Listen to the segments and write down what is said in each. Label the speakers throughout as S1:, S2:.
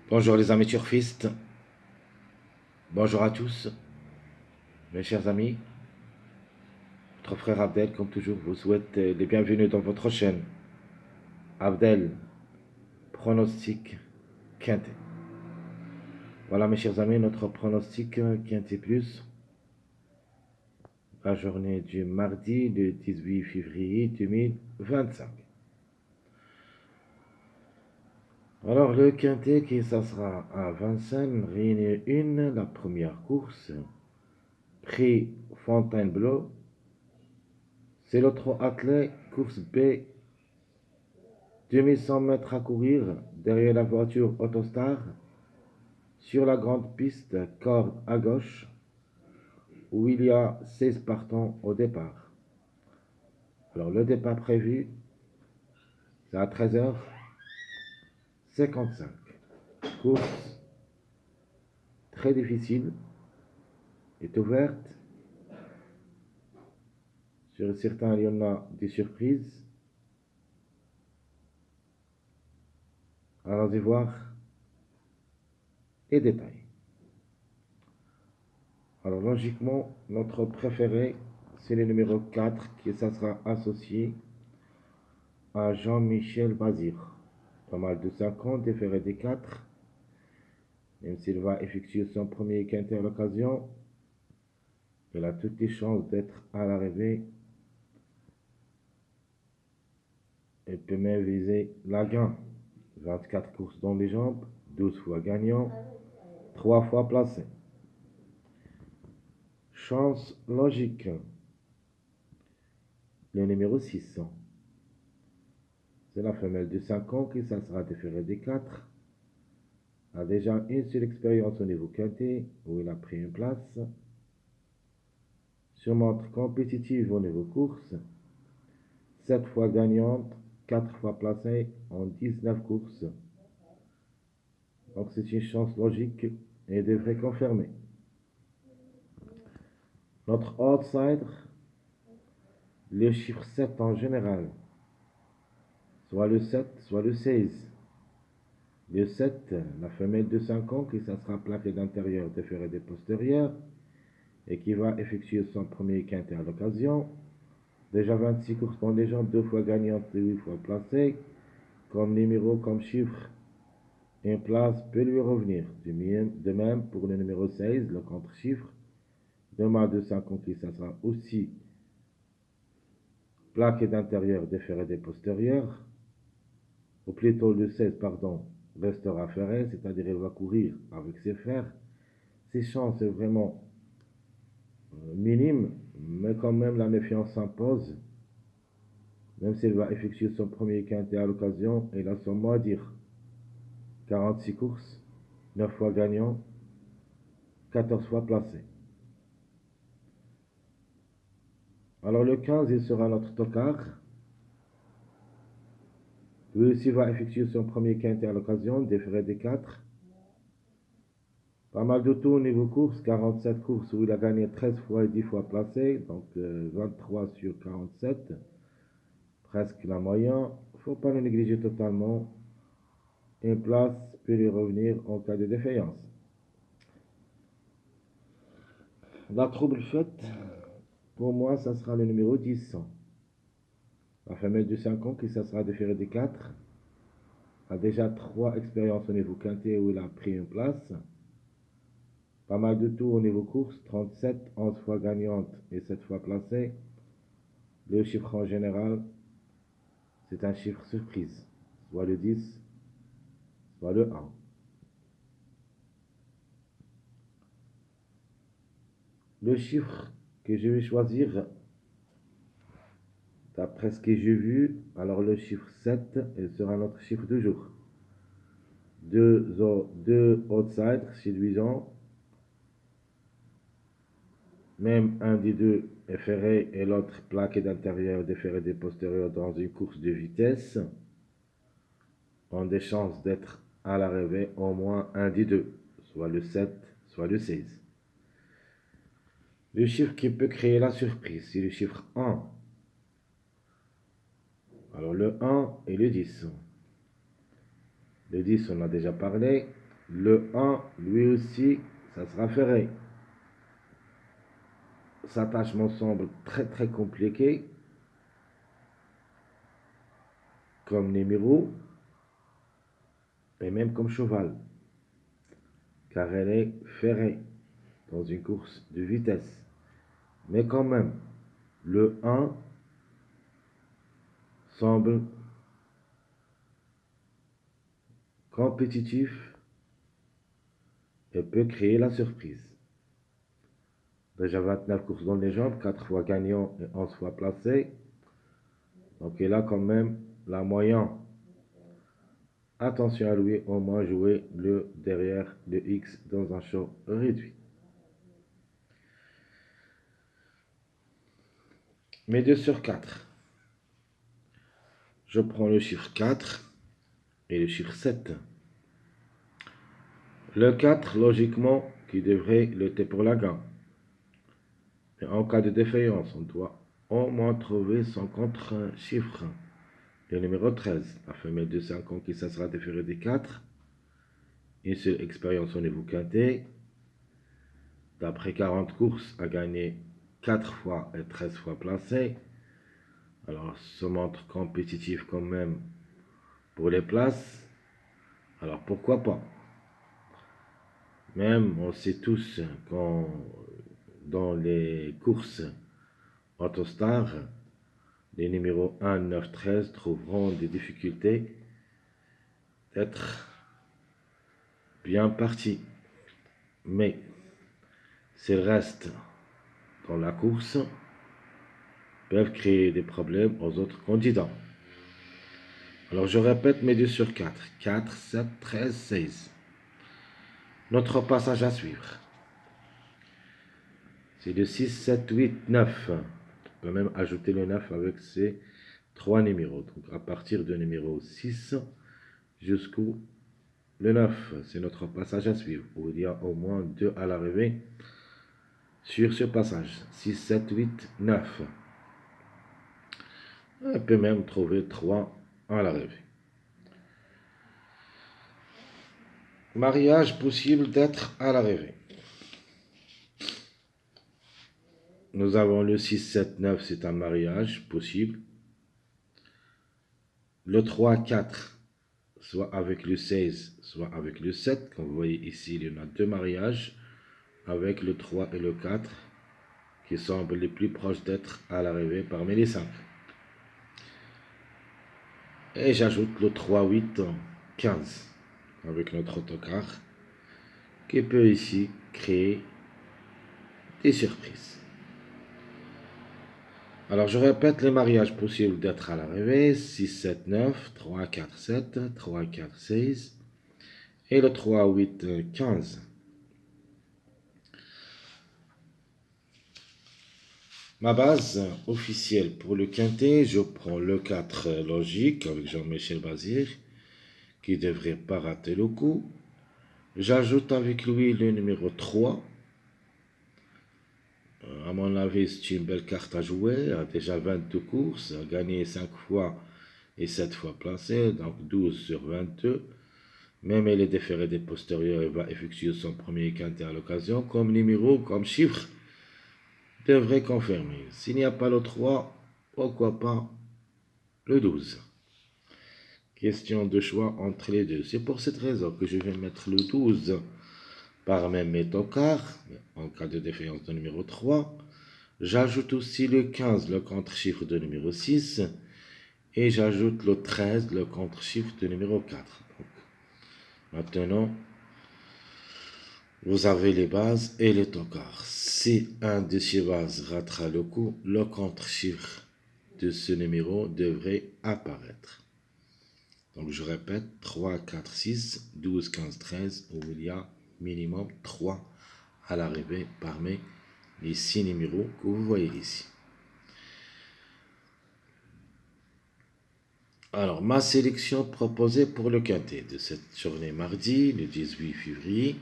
S1: Bonjour les amis turfistes, bonjour à tous, mes chers amis. Votre frère Abdel, comme toujours, vous souhaite les bienvenus dans votre chaîne. Abdel, pronostic quintet. Voilà mes chers amis, notre pronostic quintet plus. La journée du mardi, le 18 février 2025. Alors le quintet qui ça sera à Vincennes, Réunion 1, la première course. Prix Fontainebleau. C'est le trot attelé, course B. 2100 mètres à courir derrière la voiture Autostar sur la grande piste corde à gauche où il y a 16 partants au départ. Alors le départ prévu c'est à 13h55. Course très difficile, est ouverte. Sur certains il y en a des surprises. Allons-y voir les détails. Alors logiquement, notre préféré, c'est le numéro 4 qui ça sera associé à Jean-Michel Bazir. Pas mal de 5 ans, déféré des 4. Même s'il va effectuer son premier quintet à l'occasion, il a toutes les chances d'être à l'arrivée. Il peut même viser la gain. 24 courses dans les jambes, 12 fois gagnant, 3 fois placé. Chance logique. Le numéro 600. C'est la femelle de 5 ans qui ça sera déférée des 4. A déjà une seule expérience au niveau quintet où il a pris une place. Surmontre compétitive au niveau course. 7 fois gagnante, 4 fois placée en 19 courses. Donc c'est une chance logique et devrait confirmer. Notre outsider, le chiffre 7 en général, soit le 7, soit le 16. Le 7, la femelle de 5 ans qui ça sera plaquée d'intérieur, déférée des postérieurs et qui va effectuer son premier quintet à l'occasion. Déjà 26 courses dans les jambes, 2 fois gagnante et 8 fois placée. Comme numéro, comme chiffre, une place peut lui revenir. De même pour le numéro 16, le contre-chiffre. 2 mâts de 5 ans qui ça sera aussi plaqué d'intérieur, déféré des postérieurs. Ou plutôt le 16, pardon, restera ferré, c'est-à-dire il va courir avec ses fers. Ses chances sont vraiment minimes, mais quand même la méfiance s'impose. Même s'il va effectuer son premier quintet à l'occasion, il a son mot à dire. 46 courses, 9 fois gagnant, 14 fois placé. Alors le 15, il sera notre tocard. Lui aussi va effectuer son premier quintet à l'occasion, déféré des 4. Pas mal de tours au niveau course, 47 courses où il a gagné 13 fois et 10 fois placé, donc 23 sur 47, presque la moyenne. Il ne faut pas le négliger totalement. Une place peut lui revenir en cas de défaillance. La trouble faite, pour moi, ça sera le numéro 10. La femelle de 5 ans qui ça sera déféré des 4 a déjà 3 expériences au niveau quintet où il a pris une place. Pas mal de tours au niveau course, 37, 11 fois gagnante et 7 fois placée. Le chiffre en général, c'est un chiffre surprise, soit le 10, soit le 1. Le chiffre que je vais choisir, d'après ce que j'ai vu, alors le chiffre 7, il sera notre chiffre du jour. Deux outsiders séduisants. Même un des deux est ferré et l'autre plaqué d'intérieur, déféré des postérieurs dans une course de vitesse, ont des chances d'être à l'arrivée au moins un des deux, soit le 7, soit le 16. Le chiffre qui peut créer la surprise, c'est le chiffre 1. Alors le 1 et le 10. Le 10, on a déjà parlé. Le 1, lui aussi, ça sera ferré. Cet attachement semble très très compliqué, comme numéro, et même comme cheval, car elle est ferrée dans une course de vitesse. Mais quand même, le 1 semble compétitif et peut créer la surprise. Déjà 29 courses dans les jambes, 4 fois gagnant et 11 fois placé. Donc il a quand même la moyenne. Attention à lui, au moins jouer le derrière le X dans un show réduit. Mais 2 sur 4. Je prends le chiffre 4 et le chiffre 7. Le 4, logiquement, qui devrait lutter pour la gagne. Et en cas de défaillance, on doit au moins trouver son contre-chiffre. Le numéro 13, la femelle de 5 ans qui sera déférée des 4. Une seule expérience au niveau quintet. D'après 40 courses, a gagné 4 fois et 13 fois placé. Alors, se montre compétitif quand même pour les places. Alors, pourquoi pas? Même, on sait tous quand dans les courses Autostar, les numéros 1, 9, 13 trouveront des difficultés d'être bien partis. Mais, s'ils restent dans la course, peuvent créer des problèmes aux autres candidats. Alors je répète mes 2 sur 4. 4, 7, 13, 16. Notre passage à suivre. C'est de 6, 7, 8, 9. On peut même ajouter le 9 avec ces 3 numéros. Donc à partir du numéro 6 jusqu'au le 9. C'est notre passage à suivre. Où il y a au moins 2 à l'arrivée sur ce passage. 6, 7, 8, 9. On peut même trouver 3 à l'arrivée. Mariage possible d'être à l'arrivée. Nous avons le 6, 7, 9, c'est un mariage possible. Le 3, 4, soit avec le 16, soit avec le 7. Comme vous voyez ici, il y en a 2 mariages avec le 3 et le 4 qui semblent les plus proches d'être à l'arrivée parmi les 5. Et j'ajoute le 3, 8, 15 avec notre autocar qui peut ici créer des surprises. Alors je répète les mariages possibles d'être à l'arrivée. 6, 7, 9, 3, 4, 7, 3, 4, 16 et le 3, 8, 15. Ma base officielle pour le quintet, je prends le 4 logique avec Jean-Michel Bazir qui devrait pas rater le coup. J'ajoute avec lui le numéro 3. À mon avis, c'est une belle carte à jouer. A déjà 22 courses, a gagné 5 fois et 7 fois placé, donc 12 sur 22. Même elle est déférée des postérieurs, elle va effectuer son premier quintet à l'occasion. Comme numéro, comme chiffre, devrait confirmer. S'il n'y a pas le 3, pourquoi pas le 12? Question de choix entre les deux. C'est pour cette raison que je vais mettre le 12 par même mes tocards, en cas de défaillance de numéro 3. J'ajoute aussi le 15, le contre-chiffre de numéro 6. Et j'ajoute le 13, le contre-chiffre de numéro 4. Donc, maintenant, vous avez les bases et les tocards. Si un de ces bases ratera le coup, le contre-chiffre de ce numéro devrait apparaître. Donc je répète, 3, 4, 6, 12, 15, 13, où il y a minimum 3 à l'arrivée parmi les 6 numéros que vous voyez ici. Alors, ma sélection proposée pour le quintet de cette journée mardi, le 18 février,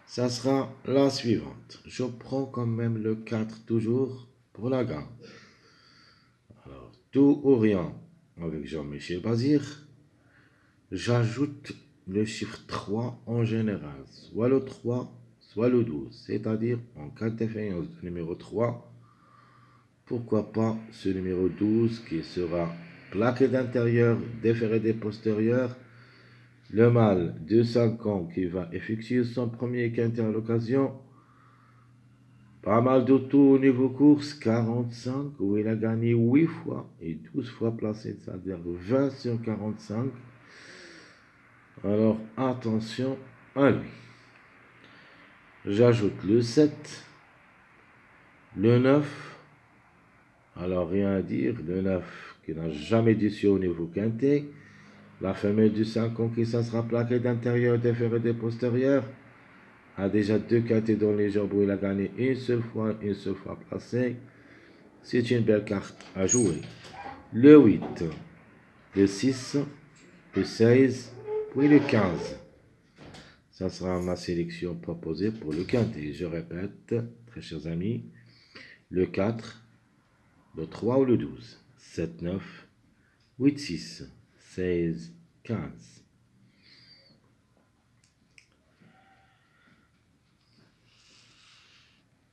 S1: ça sera la suivante. Je prends quand même le 4 toujours pour la gagne. Tout ou rien avec Jean-Michel Bazir. J'ajoute le chiffre 3 en général, soit le 3, soit le 12. C'est-à-dire, en cas de défaillance du numéro 3, pourquoi pas ce numéro 12 qui sera plaqué d'intérieur, déféré des postérieurs. Le mâle de 5 ans qui va effectuer son premier quintet à l'occasion. Pas mal de tours au niveau course, 45, où il a gagné 8 fois et 12 fois placé, c'est-à-dire 20 sur 45. Alors attention à lui. J'ajoute le 7, le 9. Alors rien à dire, le 9 qui n'a jamais déçu au niveau quintet. La femelle du 5 ans qui ça sera plaquée d'intérieur, déféré des postérieurs. A déjà 2 quintets dans les jambes où il a gagné une seule fois placé. C'est une belle carte à jouer. Le 8, le 6, le 16, puis le 15. Ça sera ma sélection proposée pour le quintet. Je répète, très chers amis, le 4, le 3 ou le 12, 7, 9, 8, 6, 16, 15.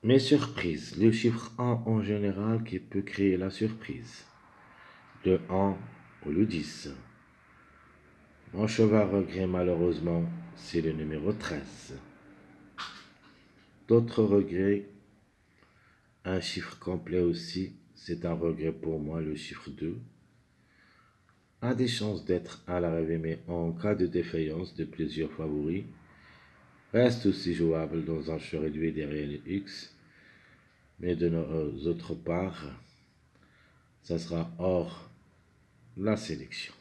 S1: Mes surprises, le chiffre 1 en général qui peut créer la surprise. Le 1 ou le 10. Mon cheval regret malheureusement, c'est le numéro 13. D'autres regrets, un chiffre complet aussi, c'est un regret pour moi, le chiffre 2. A des chances d'être à l'arrivée, mais en cas de défaillance de plusieurs favoris, reste aussi jouable dans un jeu réduit derrière les X. Mais de nos autres parts, ça sera hors la sélection.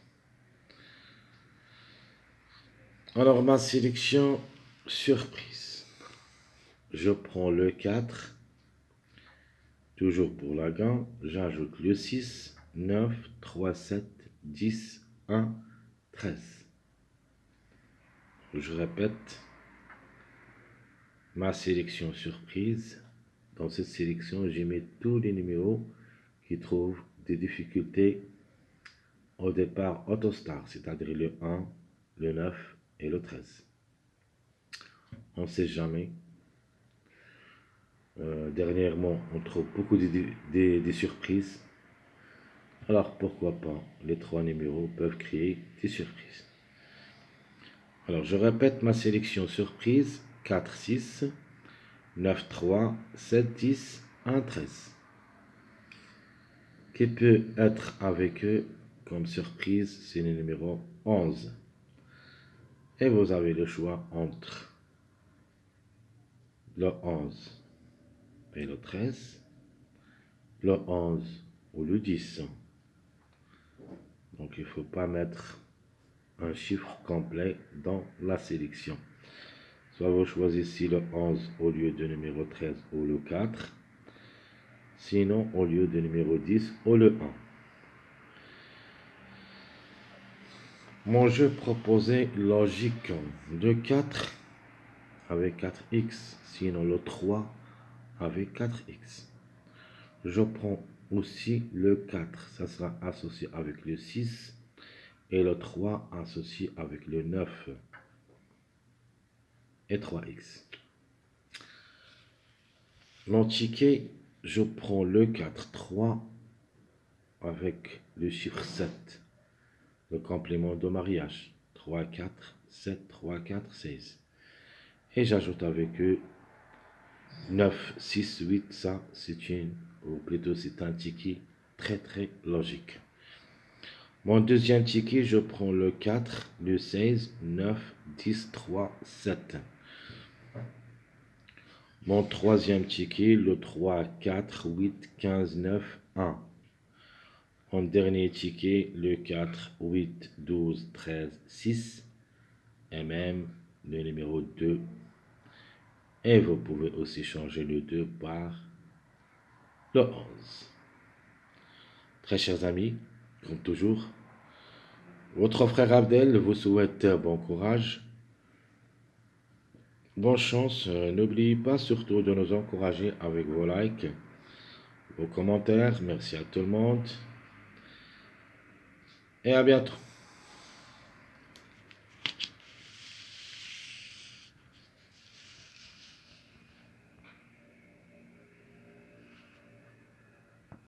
S1: Alors ma sélection surprise. Je prends le 4, toujours pour la gagne. J'ajoute le 6, 9, 3, 7, 10, 1, 13. Je répète, ma sélection surprise. Dans cette sélection, j'ai mis tous les numéros qui trouvent des difficultés au départ autostar, c'est-à-dire le 1, le 9 et le 13. On ne sait jamais. Dernièrement, on trouve beaucoup de surprises. Alors pourquoi pas, les 3 numéros peuvent créer des surprises. Alors je répète ma sélection surprise, 4, 6, 9, 3, 7, 10, 1, 13. Qui peut être avec eux comme surprise, c'est le numéro 11. Et vous avez le choix entre le 11 et le 13, le 11 ou le 10. Donc il ne faut pas mettre un chiffre complet dans la sélection. Soit vous choisissez le 11 au lieu de numéro 13 ou le 4. Sinon, au lieu de numéro 10 ou le 1. Mon jeu proposé logique de 4 avec 4x. Sinon le 3 avec 4x. Je prends aussi le 4. Ça sera associé avec le 6. Et le 3 associé avec le 9. Et 3x. Mon ticket, je prends le 4, 3 avec le chiffre 7. Le complément de mariage. 3, 4, 7, 3, 4, 16. Et j'ajoute avec eux 9, 6, 8. Ça, ou plutôt c'est un ticket très très logique. Mon deuxième ticket, je prends le 4, le 16, 9, 10, 3, 7. Mon troisième ticket, le 3, 4, 8, 15, 9, 1. Mon dernier ticket, le 4, 8, 12, 13, 6. Et même le numéro 2. Et vous pouvez aussi changer le 2 par le 11. Très chers amis, comme toujours, votre frère Abdel vous souhaite bon courage. Bonne chance, n'oubliez pas surtout de nous encourager avec vos likes, vos commentaires. Merci à tout le monde et à bientôt.